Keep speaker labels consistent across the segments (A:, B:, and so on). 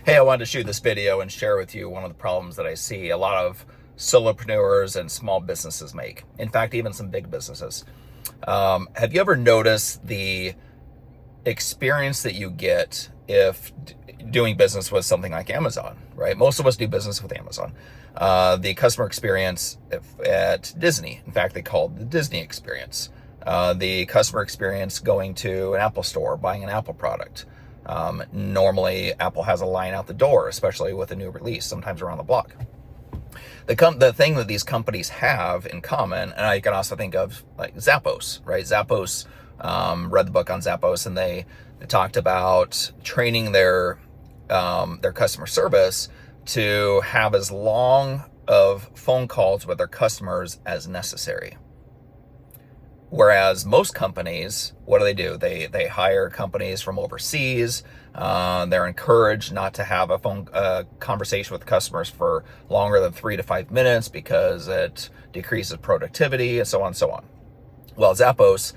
A: Hey, I wanted to shoot this video and share with you one of the problems that I see a lot of solopreneurs and small businesses make. In fact, even some big businesses. Have you ever noticed the experience that you get if doing business with something like Amazon, right? Most of us do business with Amazon. The customer experience at Disney, in fact, they call it the Disney experience. The customer experience going to an Apple store, buying an Apple product. Normally, Apple has a line out the door, especially with a new release, sometimes around the block. The thing that these companies have in common, and I can also think of like Zappos, right? Zappos, read the book on Zappos, and they talked about training their customer service to have as long of phone calls with their customers as necessary. Whereas most companies, what do? They hire companies from overseas. They're encouraged not to have a phone conversation with customers for longer than 3 to 5 minutes because it decreases productivity and so on and so on. Well, Zappos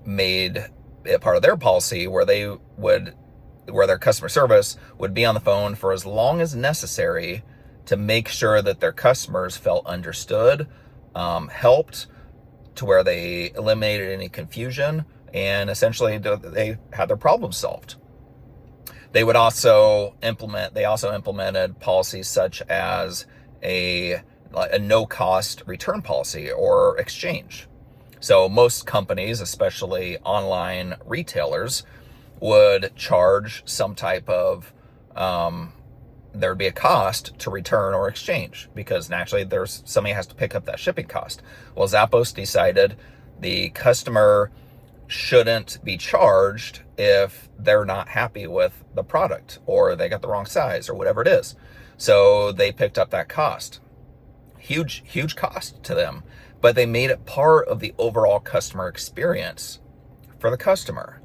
A: made it part of their policy where their customer service would be on the phone for as long as necessary to make sure that their customers felt understood, helped, to where they eliminated any confusion, and essentially they had their problems solved. They also implemented policies such as a no-cost return policy or exchange. So most companies, especially online retailers, would charge some type of there would be a cost to return or exchange because naturally somebody has to pick up that shipping cost. Well, Zappos decided the customer shouldn't be charged if they're not happy with the product or they got the wrong size or whatever it is. So they picked up that cost. Huge cost to them, but they made it part of the overall customer experience for the customer.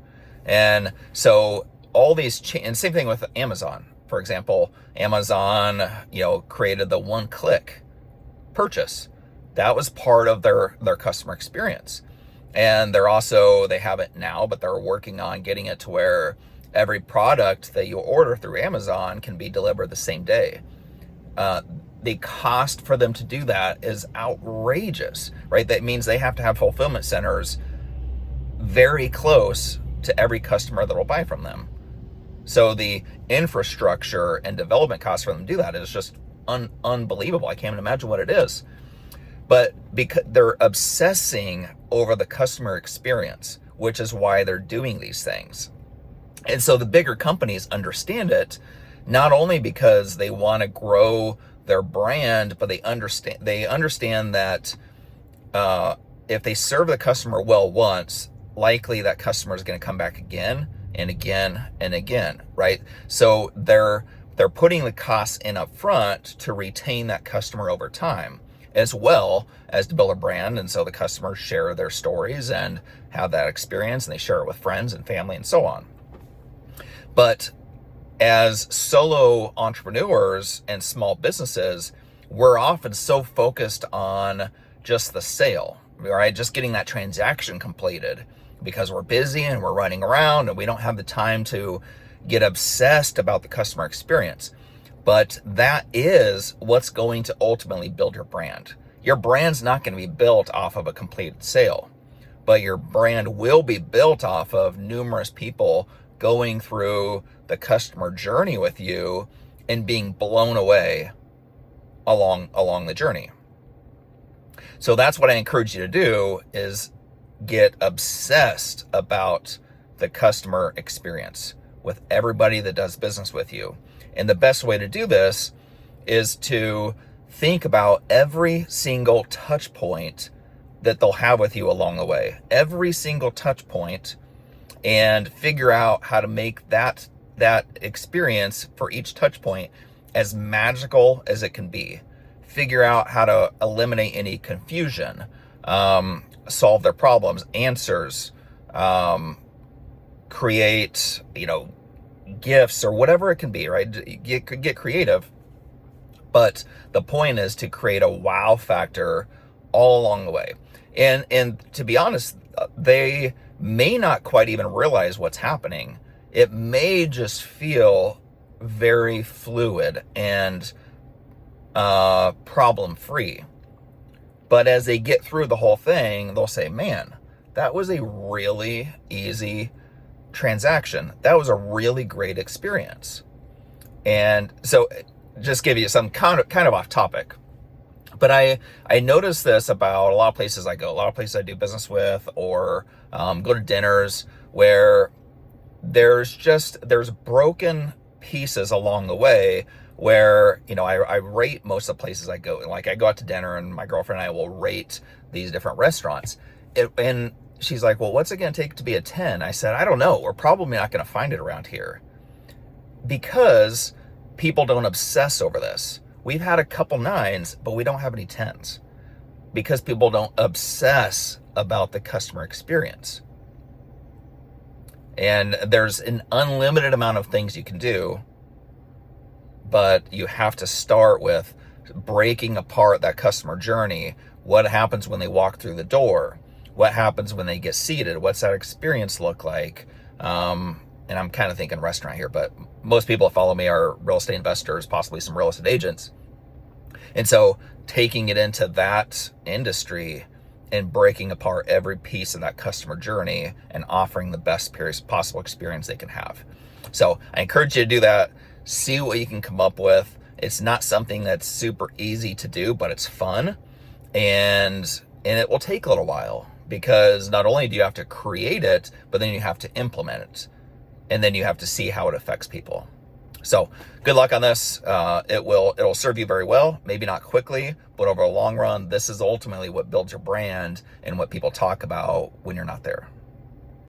A: And so all these and same thing with Amazon. For example, Amazon, created the one-click purchase. That was part of their customer experience. And they have it now, but they're working on getting it to where every product that you order through Amazon can be delivered the same day. The cost for them to do that is outrageous, right? That means they have to have fulfillment centers very close to every customer that will buy from them. So the infrastructure and development costs for them to do that is just unbelievable. I can't even imagine what it is. But because they're obsessing over the customer experience, which is why they're doing these things. And so the bigger companies understand it, not only because they want to grow their brand, but they understand that if they serve the customer well once, likely that customer is going to come back again and again and again, right? So they're putting the costs in up front to retain that customer over time, as well as to build a brand. And so the customers share their stories and have that experience, and they share it with friends and family and so on. But as solo entrepreneurs and small businesses, we're often so focused on just the sale, right? Just getting that transaction completed, because we're busy and we're running around and we don't have the time to get obsessed about the customer experience. But that is what's going to ultimately build your brand. Your brand's not going to be built off of a completed sale, but your brand will be built off of numerous people going through the customer journey with you and being blown away along the journey. So that's what I encourage you to do, is get obsessed about the customer experience with everybody that does business with you. And the best way to do this is to think about every single touch point that they'll have with you along the way, every single touch point, and figure out how to make that experience for each touch point as magical as it can be. Figure out how to eliminate any confusion, solve their problems, answers, create, gifts or whatever it can be, right? Get creative. But the point is to create a wow factor all along the way. And to be honest, they may not quite even realize what's happening. It may just feel very fluid and problem free. But as they get through the whole thing, they'll say, man, that was a really easy transaction. That was a really great experience. And so just give you some kind of off topic. But I noticed this about a lot of places I go, a lot of places I do business with, or go to dinners, where there's broken pieces along the way where, I rate most of the places I go. Like I go out to dinner and my girlfriend and I will rate these different restaurants. And she's like, well, what's it going to take to be a 10? I said, I don't know. We're probably not going to find it around here because people don't obsess over this. We've had a couple 9s, but we don't have any 10s because people don't obsess about the customer experience. And there's an unlimited amount of things you can do, but you have to start with breaking apart that customer journey. What happens when they walk through the door? What happens when they get seated? What's that experience look like? And I'm kind of thinking restaurant here, but most people that follow me are real estate investors, possibly some real estate agents. And so taking it into that industry and breaking apart every piece of that customer journey and offering the best possible experience they can have. So I encourage you to do that. See what you can come up with. It's not something that's super easy to do, but it's fun. And it will take a little while because not only do you have to create it, but then you have to implement it. And then you have to see how it affects people. So good luck on this. It'll serve you very well. Maybe not quickly, but over a long run, this is ultimately what builds your brand and what people talk about when you're not there.